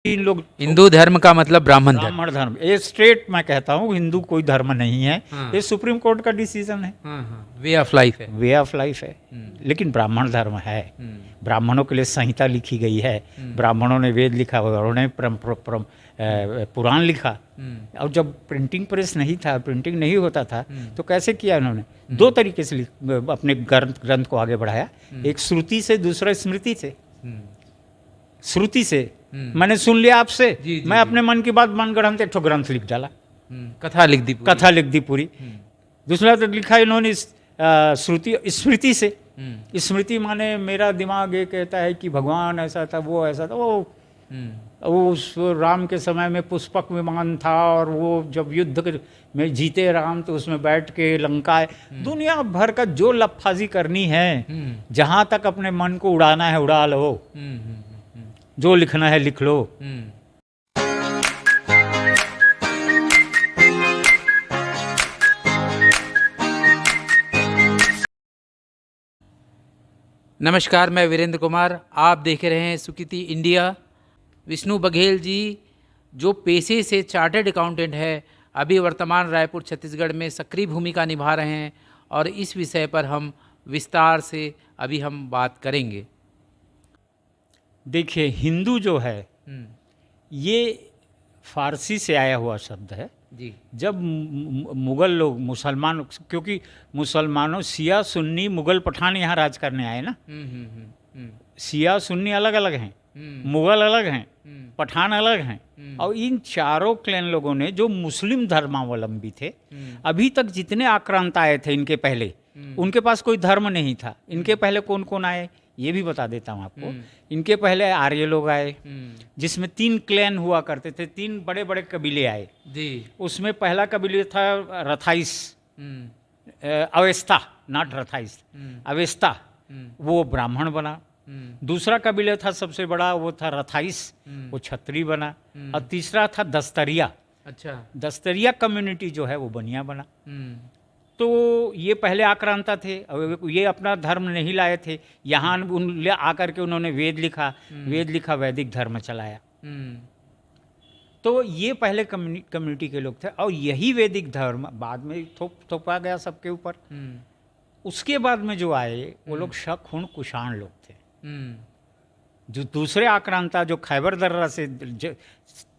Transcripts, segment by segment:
इन लोग हिंदू धर्म का मतलब ब्राह्मण धर्म। ब्राह्मण धर्म, ये स्ट्रेट मैं कहता हूँ, हिंदू कोई धर्म नहीं है। हाँ। ये सुप्रीम कोर्ट का डिसीजन है, हाँ हाँ, वे ऑफ लाइफ है। वे ऑफ लाइफ है। लेकिन ब्राह्मण धर्म है, ब्राह्मणों के लिए संहिता लिखी गई है, ब्राह्मणों ने वेद लिखा, उन्होंने पुराण लिखा। और जब प्रिंटिंग प्रेस नहीं था, प्रिंटिंग नहीं होता था, तो कैसे किया उन्होंने? दो तरीके से अपने ग्रंथ को आगे बढ़ाया, एक श्रुति से, दूसरा स्मृति से। श्रुति से मैंने सुन लिया आपसे, मैं अपने मन की बात मनगढ़ंत एक ठो ग्रंथ लिख डाला, कथा लिख दी पूरी। कथा लिख दी पूरी। दूसरा तो लिखा इन्होंने श्रुति, स्मृति से। स्मृति माने मेरा दिमाग ये कहता है कि भगवान ऐसा था, वो ऐसा था, वो उस राम के समय में पुष्पक विमान था, और वो जब युद्ध में जीते राम तो उसमें बैठ के लंका, दुनिया भर का जो लफाजी करनी है, जहाँ तक अपने मन को उड़ाना है उड़ा लो, जो लिखना है लिख लो। नमस्कार, मैं वीरेंद्र कुमार, आप देख रहे हैं सुकृति इंडिया। विष्णु बघेल जी जो पेशे से चार्टर्ड अकाउंटेंट है, अभी वर्तमान रायपुर छत्तीसगढ़ में सक्रिय भूमिका निभा रहे हैं, और इस विषय पर हम विस्तार से अभी हम बात करेंगे। देखिए, हिंदू जो है ये फारसी से आया हुआ शब्द है जी। जब मुगल लोग, मुसलमान, क्योंकि मुसलमानों, शिया सुन्नी मुगल पठान यहाँ राज करने आए ना। शिया सुन्नी अलग अलग हैं, मुगल अलग हैं, पठान अलग हैं, और इन चारों क्लैन लोगों ने जो मुस्लिम धर्मावलंबी थे, अभी तक जितने आक्रांत आए थे इनके पहले, उनके पास कोई धर्म नहीं था। इनके पहले कौन कौन आए ये भी बता देता हूँ आपको। इनके पहले आर्य लोग आए, जिसमें 3 क्लैन हुआ करते थे, 3 बड़े बड़े कबीले आए जी। उसमें पहला कबीले था रथाइस, अवेस्ता, नॉट रथाइस, अवेस्ता, वो ब्राह्मण बना। दूसरा कबीला था सबसे बड़ा, वो था रथाइस, वो क्षत्रिय बना। और तीसरा था दस्तरिया। अच्छा, दस्तरिया कम्युनिटी जो है वो बनिया बना। तो ये पहले आक्रांता थे, ये अपना धर्म नहीं लाए थे यहाँ, उन आकर के उन्होंने वेद लिखा, वैदिक धर्म चलाया। तो ये पहले कम्युनिटी के लोग थे, और यही वैदिक धर्म बाद में थोपा गया सबके ऊपर। उसके बाद में जो आए वो लोग शक, हुण, कुषाण लोग थे। जो दूसरे आक्रांता जो खैबर दर्रा से,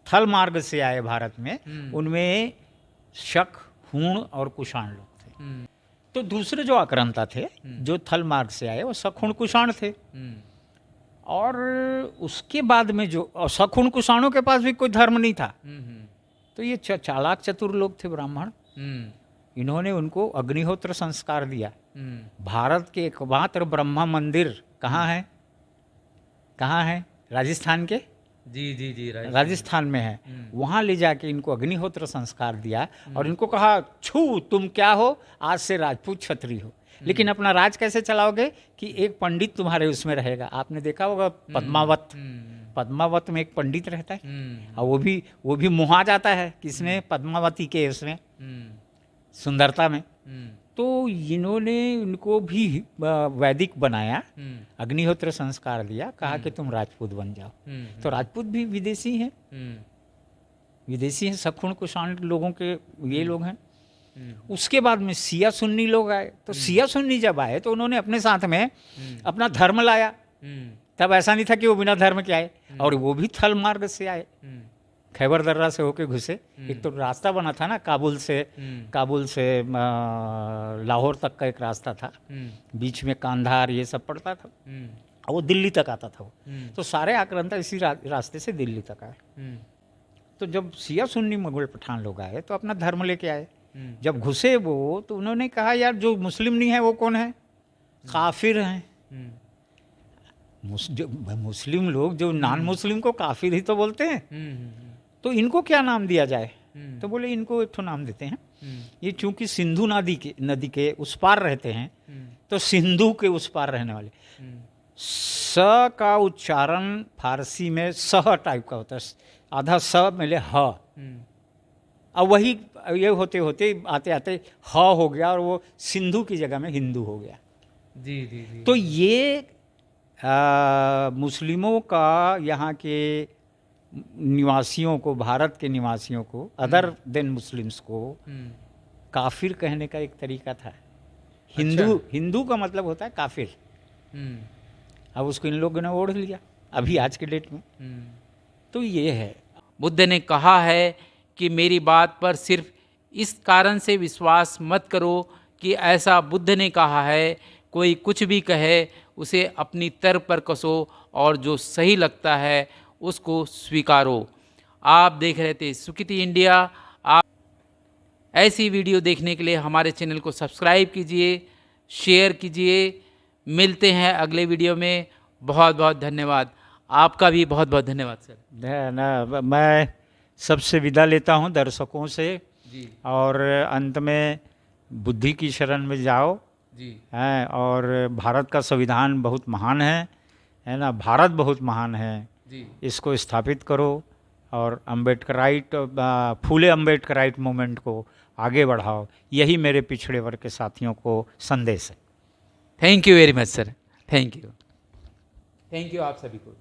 थल मार्ग से आए भारत में, उनमें शक, हुण और कुषाण लोग थे। तो दूसरे जो आक्रांता थे जो थल मार्ग से आए वो शक, हुण, कुषाण थे। और उसके बाद में जो शक, हुण, कुषाणों के पास भी कोई धर्म नहीं था। तो ये चालाक चतुर लोग थे ब्राह्मण, इन्होंने उनको अग्निहोत्र संस्कार दिया। भारत के एकमात्र ब्रह्मा मंदिर कहाँ है? कहाँ है? राजस्थान के, जी, राजस्थान में है। वहाँ ले जाके इनको अग्निहोत्र संस्कार दिया, और इनको कहा, छू तुम क्या हो, आज से राजपूत क्षत्रिय हो। लेकिन अपना राज कैसे चलाओगे कि एक पंडित तुम्हारे उसमें रहेगा। आपने देखा होगा पद्मावत, पद्मावत में एक पंडित रहता है, और वो भी मुहा जाता है किसमें? पद्मावती के उसमें, सुंदरता में। तो इन्होंने इनको भी वैदिक बनाया, अग्निहोत्र संस्कार दिया, कहा कि तुम राजपूत बन जाओ। तो राजपूत भी विदेशी हैं, विदेशी हैं, शक, हुण, कुषाण लोगों के ये लोग हैं। उसके बाद में शिया सुन्नी लोग आए। तो शिया सुन्नी जब आए तो उन्होंने अपने साथ में अपना धर्म लाया। तब ऐसा नहीं था कि वो बिना धर्म के आए, और वो भी थल मार्ग से आए, खैबर दर्रा से होके घुसे। एक तो रास्ता बना था ना, काबुल से लाहौर तक का एक रास्ता था, बीच में कांधार ये सब पड़ता था, और वो दिल्ली तक आता था वो। तो सारे आक्रांता इसी रास्ते से दिल्ली तक आए। तो जब शिया सुन्नी मुगल पठान लोग आए तो अपना धर्म लेके आए। जब घुसे वो, तो उन्होंने कहा, यार जो मुस्लिम नहीं है वो कौन है? काफिर हैं। मुस्लिम लोग जो नॉन मुस्लिम को काफिर ही तो बोलते हैं। तो इनको क्या नाम दिया जाए? तो बोले इनको एक तो नाम देते हैं, ये चूंकि सिंधु नदी के उस पार रहते हैं, तो सिंधु के उस पार रहने वाले। स का उच्चारण फारसी में सह टाइप का होता है, आधा स मिले ह, और वही ये होते होते आते आते ह हो गया, और वो सिंधु की जगह में हिंदू हो गया। जी। तो ये मुस्लिमों का, यहाँ के निवासियों को, भारत के निवासियों को, अदर देन मुस्लिम्स को काफिर कहने का एक तरीका था। हिंदू का मतलब होता है काफिर। अब उसको इन लोगों ने ओढ़ लिया अभी आज के डेट में। तो ये है, बुद्ध ने कहा है कि मेरी बात पर सिर्फ इस कारण से विश्वास मत करो कि ऐसा बुद्ध ने कहा है, कोई कुछ भी कहे उसे अपनी तर्क पर कसो और जो सही लगता है उसको स्वीकारो। आप देख रहे थे सुकृति इंडिया। आप ऐसी वीडियो देखने के लिए हमारे चैनल को सब्सक्राइब कीजिए, शेयर कीजिए। मिलते हैं अगले वीडियो में। बहुत बहुत धन्यवाद। आपका भी बहुत बहुत धन्यवाद सर। मैं सबसे विदा लेता हूँ दर्शकों से जी और अंत में बुद्धि की शरण में जाओ जी है। और भारत का संविधान बहुत महान है ना, भारत बहुत महान है, जी इसको स्थापित करो और अम्बेडकराइट, फूले अम्बेडकराइट मूवमेंट को आगे बढ़ाओ। यही मेरे पिछड़े वर्ग के साथियों को संदेश है। Thank you very much sir. Thank you आप सभी को।